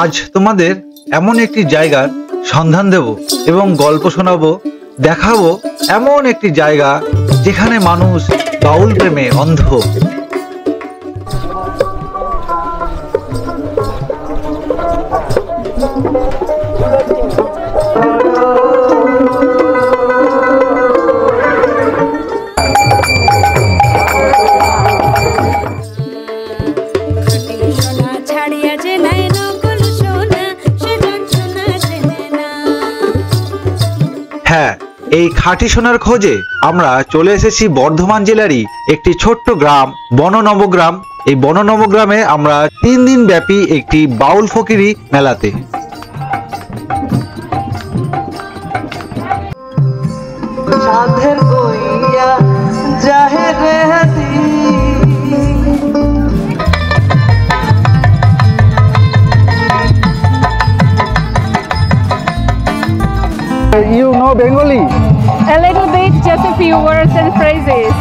আজ তোমাদের এমন একটি জায়গার সন্ধান দেব এবং গল্প শোনাবো, দেখাবো এমন একটি জায়গা যেখানে মানুষ বাউল প্রেমে অন্ধ। হ্যাঁ, এই খাঁটি সোনার খোঁজে আমরা চলে এসেছি বর্ধমান জেলারই একটি ছোট্ট গ্রাম বননবগ্রাম। এই বননবগ্রামে আমরা 3 দিন ব্যাপী একটি বাউল ফকিরি মেলাতে। You know Bengali? A little bit, just a few words and phrases.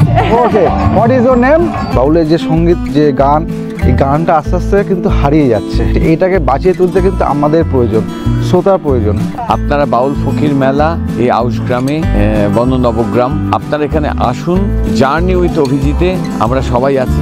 Okay. What is your name? বাউলের যে সঙ্গীত, যে গান, এই গানটা আস্তে আস্তে কিন্তু হারিয়ে যাচ্ছে। এইটাকে বাঁচিয়ে তুলতে কিন্তু আমাদের প্রয়োজন, শ্রোতার প্রয়োজন। আপনারা বাউল ফকির মেলা এই আউশ গ্রামে, বননবগ্রাম, আপনারা এখানে আসুন। জার্নি উইথ অভিজিতে আমরা সবাই আছি।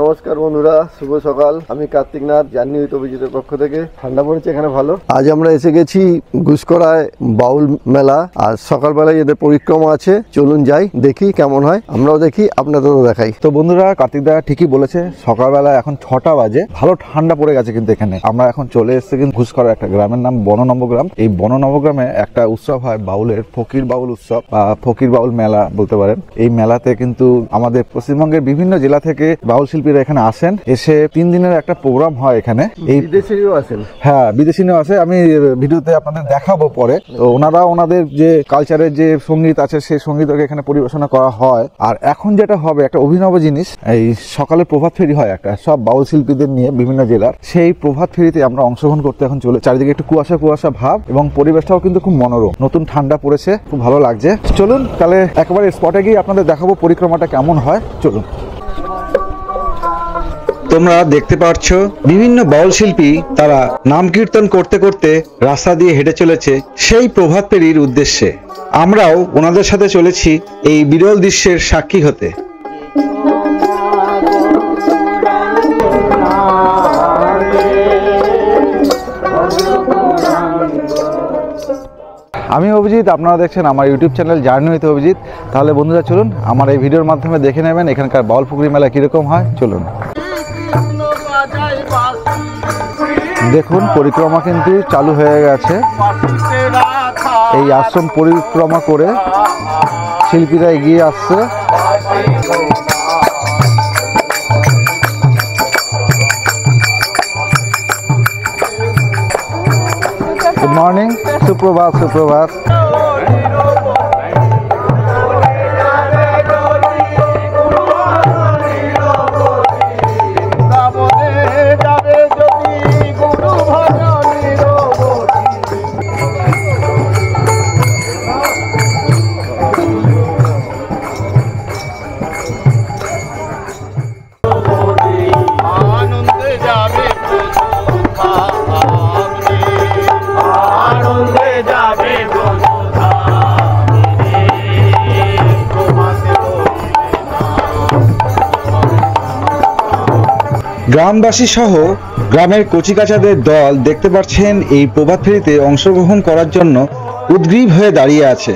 নমস্কার বন্ধুরা, শুভ সকাল। আমি কার্তিক নাথ, জার্নি উইথ অভিজিতের পক্ষ থেকে। ঠান্ডা পড়েছে এখানে ভালো। আজ আমরা এসে গেছি ঘুষকরায় বাউল মেলা, আর সকালবেলায় এদের পরিক্রমা আছে। চলুন যাই, দেখি কেমন হয়, আমরাও দেখি, আপনাদেরও দেখাই। তো বন্ধুরা, কার্তিক দা ঠিকই বলেছে, সকালবেলা এখন 6টা বাজে, ভালো ঠান্ডা পড়ে গেছে। কিন্তু এখানে আমরা এখন চলে এসেছি কিন্তু ঘুষকরা একটা গ্রামের নাম বননবগ্রাম। এই বননবগ্রামে একটা উৎসব হয় বাউলের, ফকির বাউল উৎসব বা ফকির বাউল মেলা বলতে পারেন। এই মেলাতে কিন্তু আমাদের পশ্চিমবঙ্গের বিভিন্ন জেলা থেকে বাউল শিল্পীরা এখানে আসেন, এসে 3 দিনের একটা প্রোগ্রাম হয় এখানে। এই বিদেশিও আসেন। হ্যাঁ, বিদেশিও আছে, আমি ভিডিওতে আপনাদের দেখাবো পরে। তো ওনারা ওনাদের যে কালচারের যে সঙ্গীত আছে সেই সঙ্গীতকে এখানে পরিবেশনা করা হয়। আর এখন যেটা হবে একটা অভিনব জিনিস, এই সকালে প্রভাত ফেরি হয় একটা, সব বাউল শিল্পীদের নিয়ে বিভিন্ন জেলার। সেই প্রভাত ফেরিতে আমরা অংশগ্রহণ করতে এখন চলে। চারিদিকে একটু কুয়াশা কুয়াশা ভাব এবং পরিবেশটাও কিন্তু খুব মনোরম, নতুন ঠান্ডা পড়েছে, খুব ভালো লাগছে। চলুন তাহলে একেবারে স্পটে গিয়ে আপনাদের দেখাবো পরিক্রমাটা কেমন হয়। চলুন। তোমরা দেখতে পাচ্ছ বিভিন্ন বাউল শিল্পী তারা নাম কীর্তন করতে করতে রাস্তা দিয়ে হেঁটে চলেছে সেই প্রভাত ফেরির উদ্দেশ্যে। আমরাও ওনাদের সাথে চলেছি এই বিরল দৃশ্যের সাক্ষী হতে। আমি অভিজিৎ, আপনারা দেখছেন আমার YouTube channel journey with Abhijit. তাহলে বন্ধুরা চলুন, আমার এই ভিডিওর মাধ্যমে দেখে নেবেন এখানকার বাউল ফকিরি মেলা কীরকম হয়। চলুন। দেখুন, পরিক্রমা কিন্তু চালু হয়ে গেছে। এই আশ্রম পরিক্রমা করে শিল্পীরা এগিয়ে আসছে। গুড মর্নিং, সুপ্রভাত। সুপ্রভাত। গ্রামবাসী সহ গ্রামের কচিকাচাদের দল দেখতে পাচ্ছেন এই প্রভাত ফেরিতে অংশগ্রহণ করার জন্য উদ্গ্রীব হয়ে দাঁড়িয়ে আছে।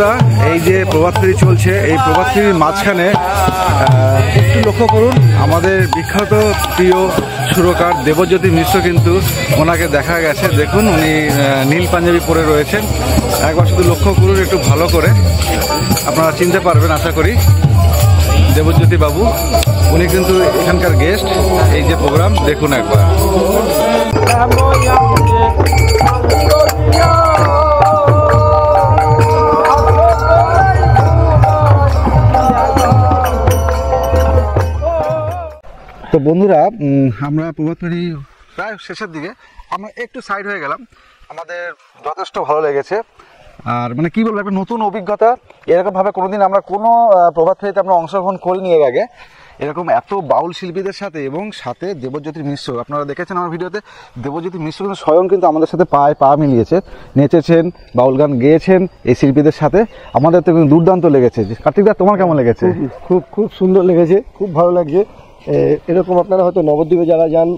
বন্ধুরা, এই যে প্রভাত ফেরি চলছে, এই প্রভাত ফেরির মাঝখানে একটু লক্ষ্য করুন, আমাদের বিখ্যাত প্রিয় সুরকার দেবজ্যোতি মিশ্র কিন্তু ওনাকে দেখা গেছে। দেখুন উনি নীল পাঞ্জাবি পরে রয়েছেন। একবার শুধু লক্ষ্য করুন একটু ভালো করে, আপনারা চিনতে পারবেন আশা করি। দেবজ্যোতি বাবু উনি কিন্তু এখানকার গেস্ট। এই যে প্রোগ্রাম দেখুন একবার। তো বন্ধুরা, আমরা প্রভাত ফেরি প্রায় শেষের দিকে, আমরা একটু সাইড হয়ে গেলাম। আমাদের যথেষ্ট ভালো লেগেছে। আর মানে কি বলবো, একটা নতুন অভিজ্ঞতা। এরকমভাবে কোনোদিন আমরা কোনো প্রভাত ফেরিতে আমরা অংশগ্রহণ করিনি এর আগে, এরকম এত বাউল শিল্পীদের সাথে, এবং সাথে দেবজ্যোতি মিশ্র। আপনারা দেখেছেন আমার ভিডিওতে, দেবজ্যোতি মিশ্র কিন্তু স্বয়ং কিন্তু আমাদের সাথে পায়ে পা মিলিয়েছে, নেচেছেন, বাউল গান গেয়েছেন এই শিল্পীদের সাথে। আমাদের তো কিন্তু দুর্দান্ত লেগেছে। কার্তিক দা, তোমার কেমন লেগেছে? খুব খুব সুন্দর লেগেছে, খুব ভালো লাগছে। এরকম আপনারা হয়তো নবদ্বীপে যারা যান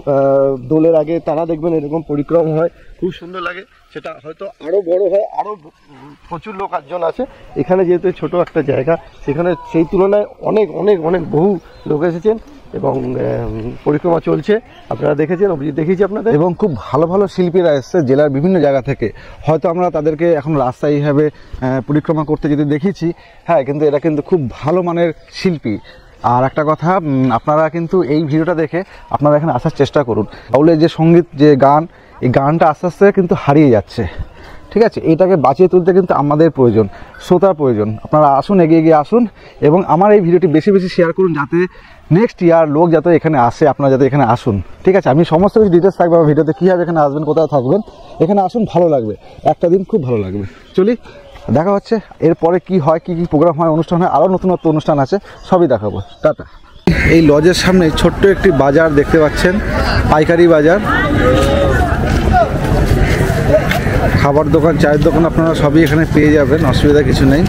দোলের আগে, তারা দেখবেন এরকম পরিক্রম হয়, খুব সুন্দর লাগে। সেটা হয়তো আরও বড় হয়, আরও প্রচুর লোকজন আছে। এখানে যেহেতু ছোট একটা জায়গা, সেখানে সেই তুলনায় অনেক অনেক অনেক বহু লোক এসেছেন এবং পরিক্রমা চলছে। আপনারা দেখেছেন, অভিজিৎ দেখিয়েছি আপনাদের। এবং খুব ভালো ভালো শিল্পীরা এসছে জেলার বিভিন্ন জায়গা থেকে। হয়তো আমরা তাদেরকে এখন রাস্তায় এইভাবে পরিক্রমা করতে যেতে দেখেছি, হ্যাঁ, কিন্তু এরা কিন্তু খুব ভালো মানের শিল্পী। আর একটা কথা, আপনারা কিন্তু এই ভিডিওটা দেখে আপনারা এখানে আসার চেষ্টা করুন। বাউলের যে সঙ্গীত, যে গান, এই গানটা আস্তে আস্তে কিন্তু হারিয়ে যাচ্ছে। ঠিক আছে, এটাকে বাঁচিয়ে তুলতে কিন্তু আমাদের প্রয়োজন, শ্রোতার প্রয়োজন। আপনারা আসুন, এগিয়ে গিয়ে আসুন, এবং আমার এই ভিডিওটি বেশি বেশি শেয়ার করুন, যাতে নেক্সট ইয়ার লোক যাতে এখানে আসে, আপনারা যাতে এখানে আসুন। ঠিক আছে, আমি সমস্ত কিছু ডিটেলস থাকবে আমার ভিডিওতে, কীভাবে এখানে আসবেন, কোথায় থাকবেন। এখানে আসুন, ভালো লাগবে, একটা দিন খুব ভালো লাগবে। চলি, দেখা হচ্ছে এরপরে কি হয়, কি কি প্রোগ্রাম হয়, অনুষ্ঠান হয়, আরও নতুন নতুন অনুষ্ঠান আছে, সবই দেখাবো। টাটা। এই লজের সামনে ছোট্ট একটি বাজার দেখতে পাচ্ছেন, পাইকারি বাজার, খাবার দোকান, চায়ের দোকান, আপনারা সবই এখানে পেয়ে যাবেন, অসুবিধা কিছু নেই।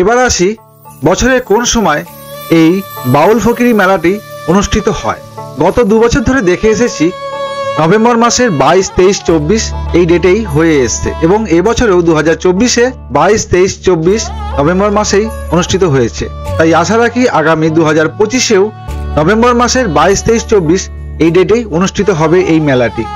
এবার আসি বছরের কোন সময় এই বাউল ফকিরি মেলাটি অনুষ্ঠিত হয়। গত 2 বছর ধরে দেখে এসেছি নভেম্বর মাসের 22, 23, 24 এই ডেটেই হয়ে এসছে, এবং এবছরেও 2024-এ 22, 23, 24 নভেম্বর মাসেই অনুষ্ঠিত হয়েছে। তাই আশা রাখি আগামী 2025-এও নভেম্বর মাসের 22, 23, 24 এই ডেটেই অনুষ্ঠিত হবে এই মেলাটি।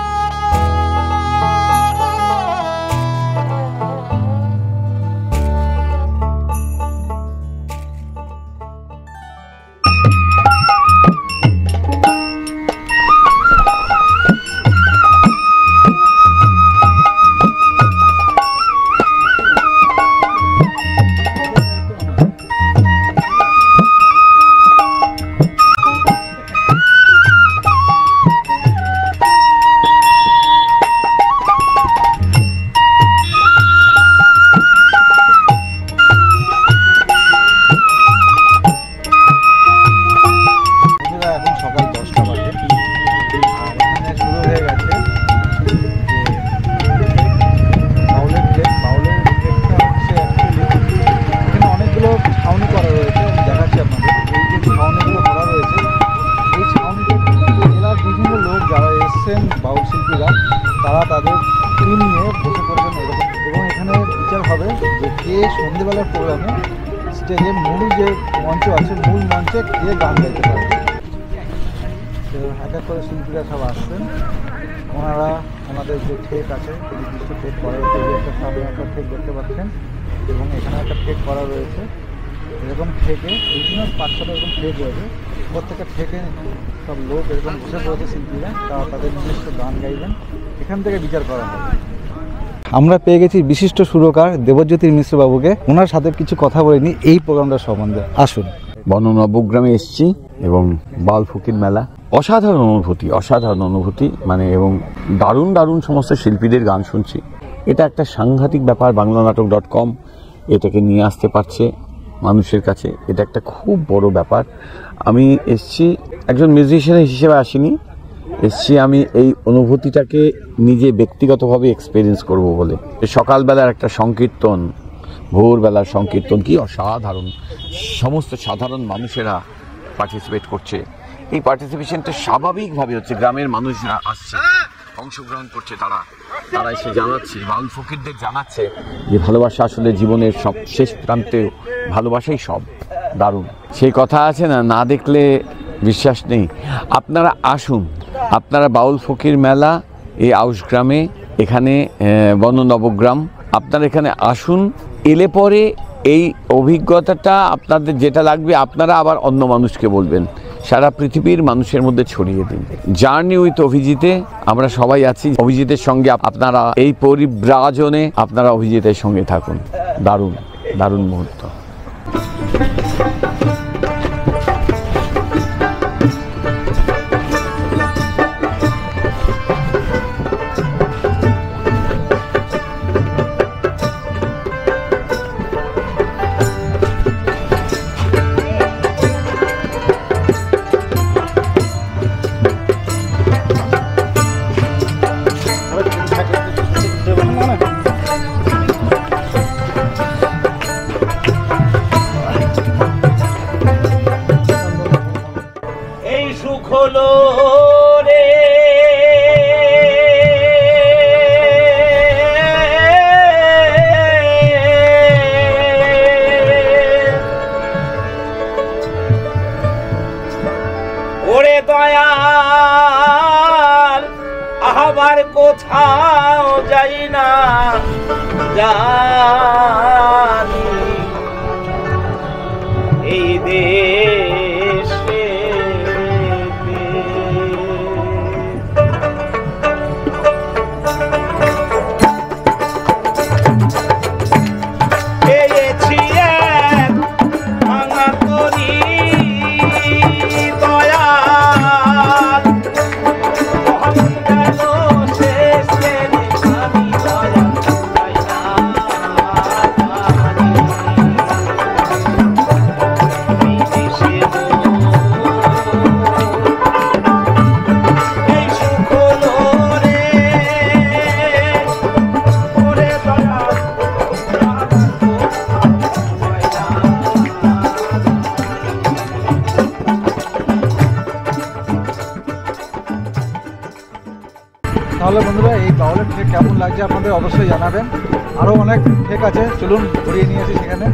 বাউল শিল্পীরা, তারা তাদের টিম নিয়ে বসে পড়বেন এরকম, এবং এখানে বিচার হবে যে কে সন্ধ্যেবেলার প্রোগ্রামে স্টেজে মূল যে মঞ্চ আছে, মূল মঞ্চে কে গান গাইতে পারবে। তো এক এক করে শিল্পীরা সব আসছেন, ওনারা ওনাদের যে ঠেক আছে, নির্দিষ্ট ঠেক করা হয়েছে, একটা সামনে একটা ঠেক দেখতে পাচ্ছেন, এবং এখানে একটা ঠেক করা রয়েছে। এরকম ঠেকে বিভিন্ন 5-6 এরকম ঠেক রয়েছে, প্রত্যেকটা ঠেকে সব লোক এরকম বসে পড়েছে, শিল্পীরা তারা তাদের নিজস্ব গান গাইবেন, এখান থেকে বিচার করা হবে। আমরা পেয়ে গেছি বিশিষ্ট সুরকার দেবজ্যোতি মিশ্র বাবুকে, ওনার সাথে কিছু কথা বলিনি এই প্রোগ্রামটার সম্বন্ধে। আসুন। বননবগ্রামে এসেছি এবং বাউল ফকির মেলা, অসাধারণ অনুভূতি, মানে এবং দারুণ দারুণ সমস্ত শিল্পীদের গান শুনছি। এটা একটা সাংঘাতিক ব্যাপার। বাংলানাটক.com এটাকে নিয়ে আসতে পারছে মানুষের কাছে, এটা একটা খুব বড় ব্যাপার। আমি এসছি একজন মিউজিশিয়ান হিসেবে আসিনি, এসছি আমি এই অনুভূতিটাকে নিজে ব্যক্তিগতভাবে এক্সপেরিয়েন্স করব বলে। সকালবেলার একটা সংকীর্তন, ভোরবেলার সংকীর্তন, কি অসাধারণ, সমস্ত সাধারণ মানুষেরা পার্টিসিপেট করছে। এই পার্টিসিপেশনটা স্বাভাবিকভাবে হচ্ছে, গ্রামের মানুষরা আসছে, অংশগ্রহণ করছে, তারা এসে জানাচ্ছে, বাউল ফকিরদের জানাচ্ছে যে ভালোবাসা আসলে জীবনের সব শেষ প্রান্তে ভালোবাসাই সব। দারুণ সেই কথা আছে না, না দেখলে বিশ্বাস নেই। আপনারা আসুন, আপনারা বাউল ফকির মেলা এই আউশ গ্রামে, এখানে বন নবগ্রাম, আপনারা এখানে আসুন। এলে পরে এই অভিজ্ঞতাটা আপনাদের যেটা লাগবে আপনারা আবার অন্য মানুষকে বলবেন, সারা পৃথিবীর মানুষের মধ্যে ছড়িয়ে দিন। জার্নি উইথ অভিজিতে আমরা সবাই আছি, অভিজিতের সঙ্গে আপনারা এই পরিব্রাজনে আপনারা অভিজিতের সঙ্গে থাকুন। দারুণ দারুণ মুহূর্ত। দয়াল আবার কোথাও যাই না জানি এই দেশে পেয়েছি এক ভাঙা তরি দয়াল মহান গেল শেষ শ্রেণী স্বামী দয়াল যাই না এই দেশে এই সুখ হলো রে ওরে দয়াল তাহলে বন্ধুরা এই বাউলের ঠেক কেমন লাগছে আপনাদের অবশ্যই জানাবেন। আরও অনেক ঠেক আছে, চলুন ঘুরিয়ে নিয়ে আসি সেখানে।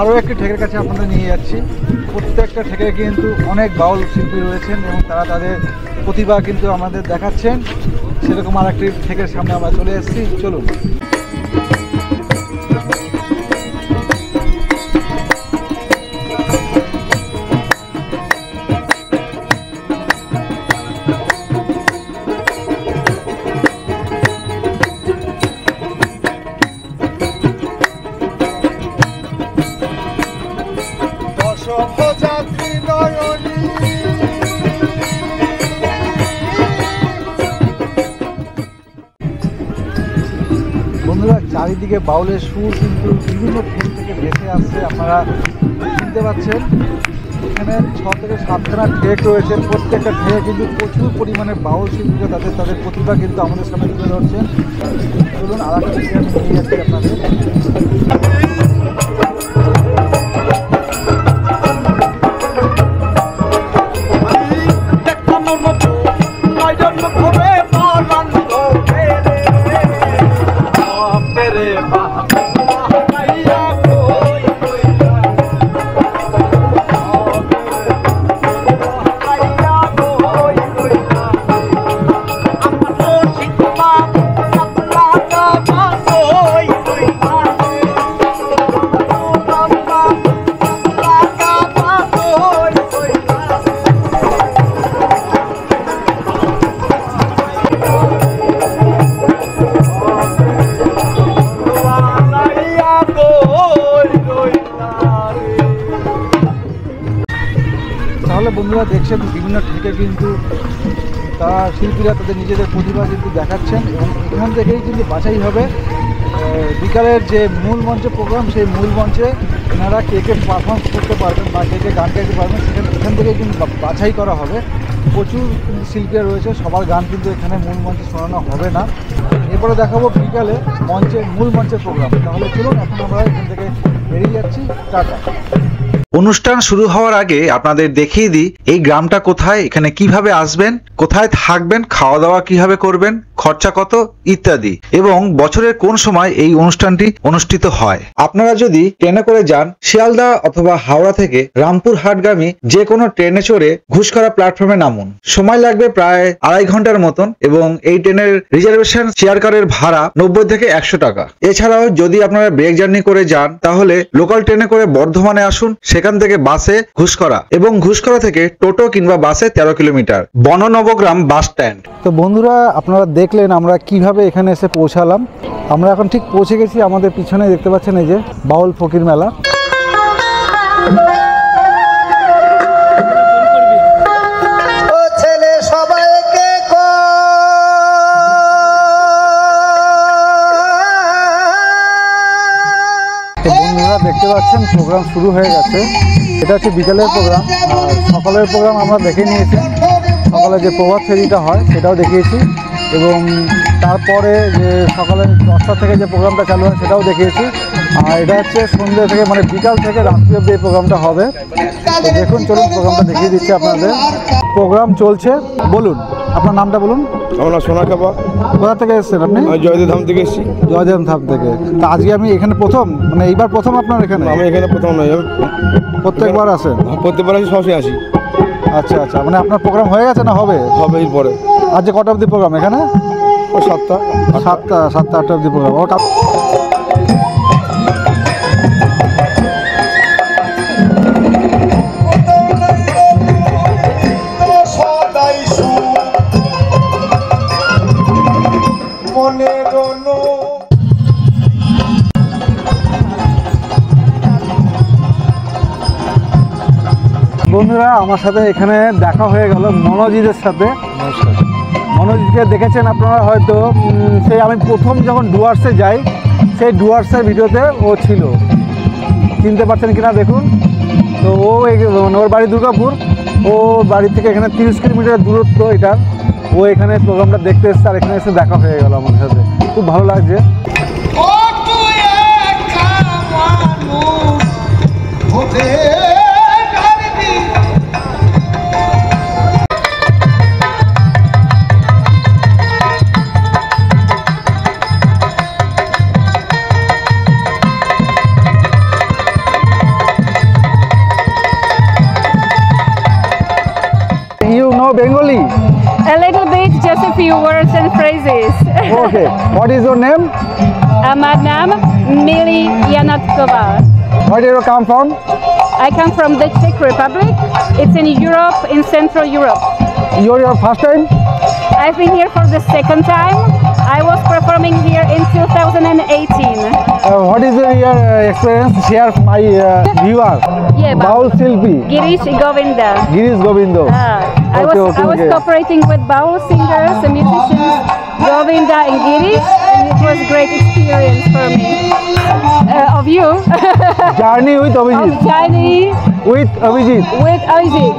আরও একটি ঠেকের কাছে আপনাদের নিয়ে যাচ্ছি। প্রত্যেকটা ঠেকে কিন্তু অনেক বাউল শিল্পী রয়েছেন এবং তারা তাদের প্রতিভা কিন্তু আমাদের দেখাচ্ছেন। সেরকম আর একটি ঠেকের সামনে আমরা চলে এসেছি, চলুন। বন্ধুরা, চারিদিকে বাউলের সুর কিন্তু বিভিন্ন ঠেক থেকে ভেসে আসছে, আপনারা শুনতে পাচ্ছেন। এখানে 6 থেকে 7খানা ঠেক রয়েছে। প্রত্যেকটা ঠেক কিন্তু প্রচুর পরিমাণে বাউল শিল্পীরা তাদের প্রতিভা কিন্তু আমাদের সামনে তুলে ধরছেন। চলুন আর একটা ঠেকে আমি নিয়ে যাচ্ছি আপনাদের। বন্ধুরা দেখছেন বিভিন্ন থেকে কিন্তু তারা শিল্পীরা তাদের নিজেদের প্রতিভা কিন্তু দেখাচ্ছেন এবং এখান থেকেই কিন্তু বাছাই হবে বিকালের যে মূল মঞ্চে প্রোগ্রাম, সেই মূল মঞ্চে এনারা কে কে পারফর্মেন্স করতে পারবেন বা কে কে গান গাইতে পারবেন এখান থেকেই কিন্তু বাছাই করা হবে। প্রচুর শিল্পীরা রয়েছে, সবার গান কিন্তু এখানে মূল মঞ্চে শোনানো হবে না। এরপরে দেখাবো বিকালে মূল মঞ্চের প্রোগ্রাম। তাহলে চলুন এখন আমরা এখান থেকে বেরিয়ে যাচ্ছি। টাটা। অনুষ্ঠান শুরু হওয়ার আগে আপনাদের দেখিয়ে দিই এই গ্রামটা কোথায়, এখানে কিভাবে আসবেন, কোথায় থাকবেন, খাওয়া দাওয়া কিভাবে করবেন, খরচা কত ইত্যাদি, এবং বছরের কোন সময় এই অনুষ্ঠানটি অনুষ্ঠিত হয়। আপনারা যদি ট্রেনে করে যান, শিয়ালদা অথবা হাওড়া থেকে রামপুরহাটগামী যে কোনো ট্রেনে চড়ে ঘুষকরা প্ল্যাটফর্মে নামুন। সময় লাগবে প্রায় 2.5 ঘন্টার মতন এবং এই ট্রেনের রিজার্ভেশন চেয়ার কারের ভাড়া 90 থেকে 100 টাকা। এছাড়াও যদি আপনারা ব্রেক জার্নি করে যান তাহলে লোকাল ট্রেনে করে বর্ধমানে আসুন, সেখান থেকে বাসে ঘুষকরা এবং ঘুষকরা থেকে টোটো কিংবা বাসে 13 কিলোমিটার বননবগ্রাম বাস স্ট্যান্ড। তো বন্ধুরা আপনারা দেখলেন আমরা কিভাবে এখানে এসে পৌঁছালাম। আমরা এখন ঠিক পৌঁছে গেছি, আমাদের পিছনে দেখতে পাচ্ছেন এই যে বাউল ফকির মেলা। তো বন্ধুরা দেখতে পাচ্ছেন প্রোগ্রাম শুরু হয়ে গেছে। এটা হচ্ছে বিকালের প্রোগ্রাম, আর সকালের প্রোগ্রাম আমরা দেখে নিয়েছি। সকালে যে প্রভাত ফেরিটা হয় সেটাও দেখিয়েছি এবং তারপরে যে সকালে 10টা থেকে যে প্রোগ্রামটা চালু হয় সেটাও দেখিয়েছি। আর এটা হচ্ছে সন্ধ্যে থেকে মানে বিকাল থেকে রাত্রি অবধি এই প্রোগ্রামটা হবে। তো দেখুন, চলুন প্রোগ্রামটা দেখিয়ে দিচ্ছি আপনাদের। প্রোগ্রাম চলছে। বলুন আপনার নামটা বলুন। আমরা সোনাকাবা। কোথা থেকে এসেছেন আপনি? জয়দেব ধাম থেকে এসেছি। জয়দেব ধাম থেকে। তা আজকে আমি এখানে প্রথম, মানে এইবার প্রথম আপনার এখানে? আমি এখানে প্রথম নয়, আমি প্রত্যেকবার আসেন? প্রত্যেকবার আসি, সবসময় আসি। আচ্ছা আচ্ছা, মানে আপনার প্রোগ্রাম হয়ে গেছে না হবে? হবে এরপরে। আজ যে কটা অবধি প্রোগ্রাম এখানে? ওই 7টা 8টা অবধি প্রোগ্রাম। ও বন্ধুরা আমার সাথে এখানে দেখা হয়ে গেল মনোজিতের সাথে। মনোজিৎকে দেখেছেন আপনারা হয়তো, সেই আমি প্রথম যখন ডুয়ার্সে যাই সেই ডুয়ার্সের ভিডিওতে ও ছিল, চিনতে পারছেন কিনা দেখুন। তো ও ওর বাড়ি দুর্গাপুর, ও বাড়ি থেকে এখানে 30 কিলোমিটার দূরত্ব এটা। ও এখানে প্রোগ্রামটা দেখতে এসছে আর এখানে এসে দেখা হয়ে গেল আমার সাথে, খুব ভালো লাগছে। You know Bengali? A little bit, just a few words and phrases. Okay. What is your name? My name Mili Yanatkova. Where do you come from? I come from the Czech Republic. It's in Europe, in Central Europe. You're your first time? I've been here for the second time. I was performing here in 2018. What is your experience? Share my viewer. Yeah, Baul Silpi. Girish Govinda. Girish Govindo. I was cooperating with Baul singers and musicians, Govinda and Girish, and it was a great experience for me. Of you. Journey with Abhijit. Of Journey With Abhijit. with Abhijit.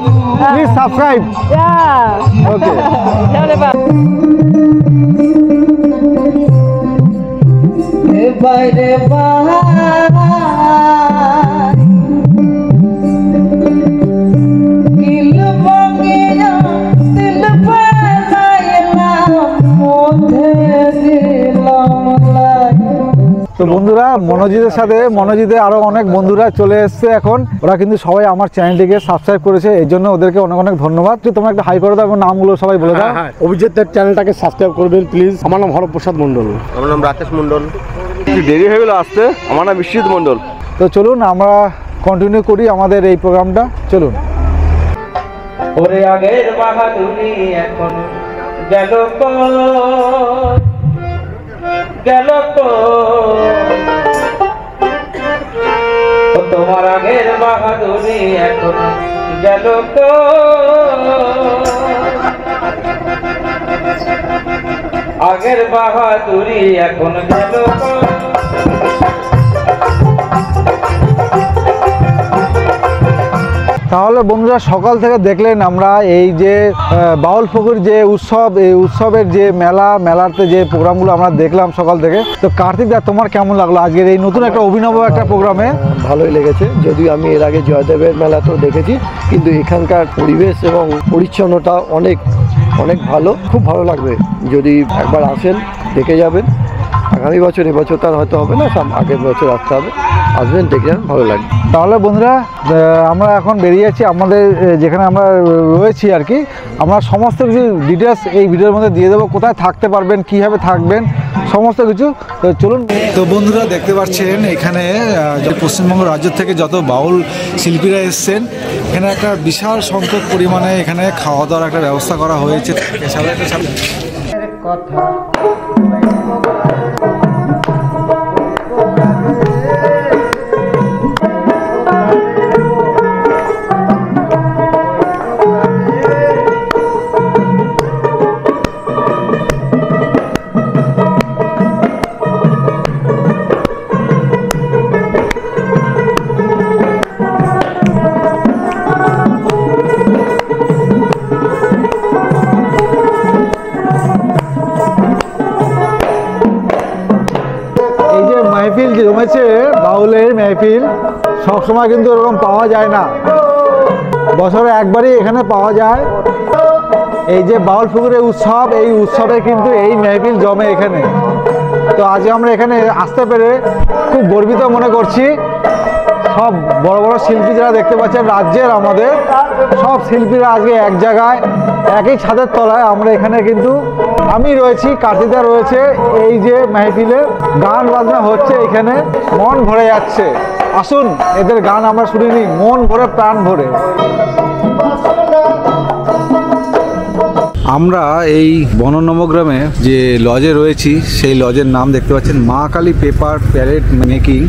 Please subscribe. Yeah. Okay. Not about. তো বন্ধুরা মনোজিতের সাথে মনোজিতের আরো অনেক বন্ধুরা চলে এসেছে এখন। ওরা কিন্তু সবাই আমার চ্যানেলটিকে সাবস্ক্রাইব করেছে, এই জন্য ওদেরকে অনেক অনেক ধন্যবাদ। তো তোমরা একটা হাই করে দাও এবং নামগুলো সবাই বলে দাও। অভিজিতের চ্যানেলটাকে সাবস্ক্রাইব করবেন প্লিজ। আমার নাম হরপ্রসাদ মণ্ডল। আমার নাম রাকেশ মণ্ডল। একটু দেরি হয়ে গেল আসতে। আমার নাম বিশ্বজিৎ মণ্ডল। তো চলুন আমরা কন্টিনিউ করি আমাদের এই প্রোগ্রামটা, চলুন। ওরে আগের বাহাদুরি এখন গেল গেল তোমার আগের বাহাদুরি এখন গেল তো আগের বাহাদুরি এখন গেল তো। তাহলে বন্ধুরা সকাল থেকে দেখলেন আমরা এই যে বাউল ফকির যে উৎসব, এই উৎসবের যে মেলাতে যে প্রোগ্রামগুলো আমরা দেখলাম সকাল থেকে। তো কার্তিক দা, তোমার কেমন লাগলো আজকের এই নতুন একটা অভিনব একটা প্রোগ্রামে? ভালোই লেগেছে, যদিও আমি এর আগে জয়দেবের মেলাতেও দেখেছি, কিন্তু এখানকার পরিবেশ এবং পরিচ্ছন্নতা অনেক অনেক ভালো। খুব ভালো লাগবে যদি একবার আসেন, দেখে যাবেন। আগামী বছর, এবছর তার হয়তো হবে না, আগের বছর আসতে হবে। আসবেন, দেখে যান, ভালো লাগবে। তাহলে বন্ধুরা আমরা এখন বেরিয়ে যাচ্ছি আমাদের যেখানে আমরা রয়েছি আর কি। আমরা সমস্ত কিছু ডিটেলস এই ভিডিওর মধ্যে দিয়ে দেবো, কোথায় থাকতে পারবেন, কীভাবে থাকবেন, সমস্ত কিছু। তো চলুন। তো বন্ধুরা দেখতে পাচ্ছেন এখানে পশ্চিমবঙ্গ রাজ্য থেকে যত বাউল শিল্পীরা এসছেন, এখানে একটা বিশাল সংখ্যক পরিমাণে এখানে খাওয়া দাওয়ার একটা ব্যবস্থা করা হয়েছে। কথা মেহফিল জমেছে, বাউলের মেহফিল সবসময় কিন্তু এরকম পাওয়া যায় না, বছরে একবারই এখানে পাওয়া যায়। এই যে বাউল ফকিরের উৎসব, এই উৎসবে কিন্তু এই মেহফিল জমে এখানে। তো আজ আমরা এখানে আসতে পেরে খুব গর্বিত মনে করছি। সব বড় বড় শিল্পী যারা দেখতে পাচ্ছেন রাজ্যের, আমাদের সব শিল্পীরা আজকে এক জায়গায় একই ছাদের তলায়। আমরা এখানে কিন্তু আমি রয়েছি, কার্তিকদা রয়েছে। এই যে মেহফিলে গান বাজনা হচ্ছে, এখানে মন ভরে যাচ্ছে। আসুন এদের গান আমরা শুনিনি, মন ভরে প্রাণ ভরে। আমরা এই বননবগ্রামে যে লজে রয়েছি, সেই লজের নাম দেখতে পাচ্ছেন মা কালী পেপার প্যালেট মেকিং।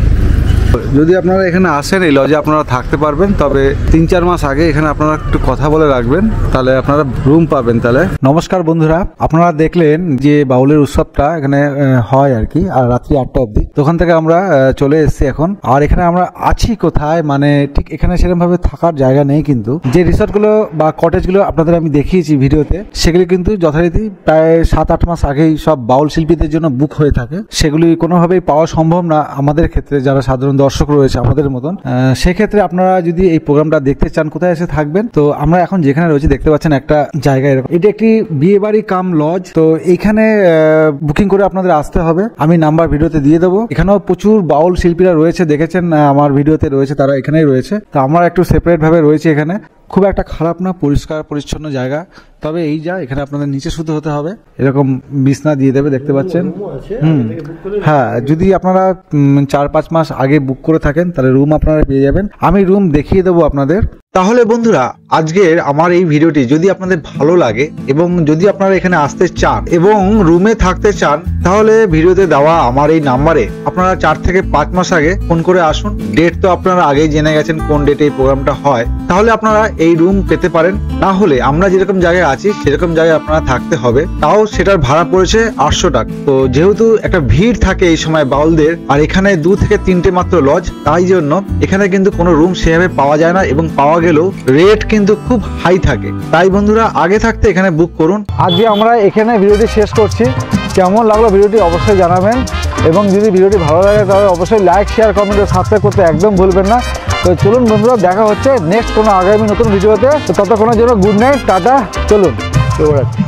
যদি আপনারা এখানে আসেন, এই লজে আপনারা থাকতে পারবেন, তবে 3-4 মাস আগে এখানে আপনারা একটু কথা বলে রাখবেন, তাহলে আপনারা রুম পাবেন। তাহলে নমস্কার বন্ধুরা, আপনারা দেখলেন যে বাউলের উৎসবটা এখানে হয় আর কি, আর রাত্রি 8টা অবধি। তো ওখান থেকে আমরা চলে এসেছি এখন। আর এখানে আমরা আছি কোথায়, মানে ঠিক এখানে সেরকম ভাবে থাকার জায়গা নেই, কিন্তু যে রিসর্টগুলো বা কটেজগুলো আপনাদের আমি দেখিয়েছি ভিডিওতে, সেগুলি কিন্তু যথারীতি প্রায় 7-8 মাস আগেই সব বাউল শিল্পীদের জন্য বুক হয়ে থাকে। সেগুলি কোনোভাবেই পাওয়া সম্ভব না আমাদের ক্ষেত্রে, যারা সাধারণ দর্শক রয়েছে আমাদের মতন। সেক্ষেত্রে আপনারা যদি এই প্রোগ্রামটা দেখতে চান, কোথায় এসে থাকবেন? তো আমরা এখন যেখানে রয়েছি দেখতে পাচ্ছেন একটা জায়গা এরকম, এটা একটি বিয়ে বাড়ি কাম লজ। তো এইখানে বুকিং করে আপনাদের আসতে হবে, আমি নাম্বার ভিডিওতে দিয়ে দেবো। এখানেও প্রচুর বাউল শিল্পীরা রয়েছে, দেখেছেন আমার ভিডিওতে রয়েছে, তারা এখানেই রয়েছে। তো আমরা একটু সেপারেট ভাবে রয়েছে এখানে। খুব একটা খারাপ না, পরিষ্কার পরিচ্ছন্ন জায়গা। তবে এই যা এখানে আপনাদের নিচে শুতে হতে হবে, এরকম বিছনা দিয়ে দেবে, দেখতে পাচ্ছেন। হ্যাঁ, যদি আপনারা 4-5 মাস আগে বুক করে থাকেন, তাহলে রুম আপনারা পেয়ে যাবেন। আমি রুম দেখিয়ে দেবো আপনাদের। তাহলে বন্ধুরা, আজকের আমার এই ভিডিওটি যদি আপনাদের ভালো লাগে এবং যদি আপনারা এখানে আসতে চান এবং রুমে থাকতে চান, তাহলে ভিডিওতে দেওয়া আমার এই নাম্বারে আপনারা 4 থেকে 5 মাস আগে ফোন করে আসুন। ডেট তো আপনারা আগেই জেনে গেছেন কোন ডেটে এই প্রোগ্রামটা হয়, তাহলে আপনারা এই রুম পেতে পারেন। না হলে আমরা যেরকম জায়গায় আছি সেরকম জায়গায় আপনারা থাকতে হবে, তাও সেটার ভাড়া পড়েছে 800 টাকা। তো যেহেতু একটা ভিড় থাকে এই সময় বাউলদের, আর এখানে 2 থেকে 3টে মাত্র লজ, তাই জন্য এখানে কিন্তু কোনো রুম সেভাবে পাওয়া যায় না, এবং পাওয়া গেলেও রেট কিন্তু খুব হাই থাকে। তাই বন্ধুরা, আগে থাকতে এখানে বুক করুন। আজকে আমরা এখানে ভিডিওটি শেষ করছি। কেমন লাগলো ভিডিওটি অবশ্যই জানাবেন, এবং যদি ভিডিওটি ভালো লাগে তাহলে অবশ্যই লাইক, শেয়ার, কমেন্ট ও সাবস্ক্রাইব করতে একদম ভুলবেন না। তো চলুন বন্ধুরা, দেখা হচ্ছে নেক্সট কোনো আগামী নতুন ভিডিওতে। তো ততক্ষণের জন্য গুড নাইট, টাটা, চলুন, শুভরাত্রি।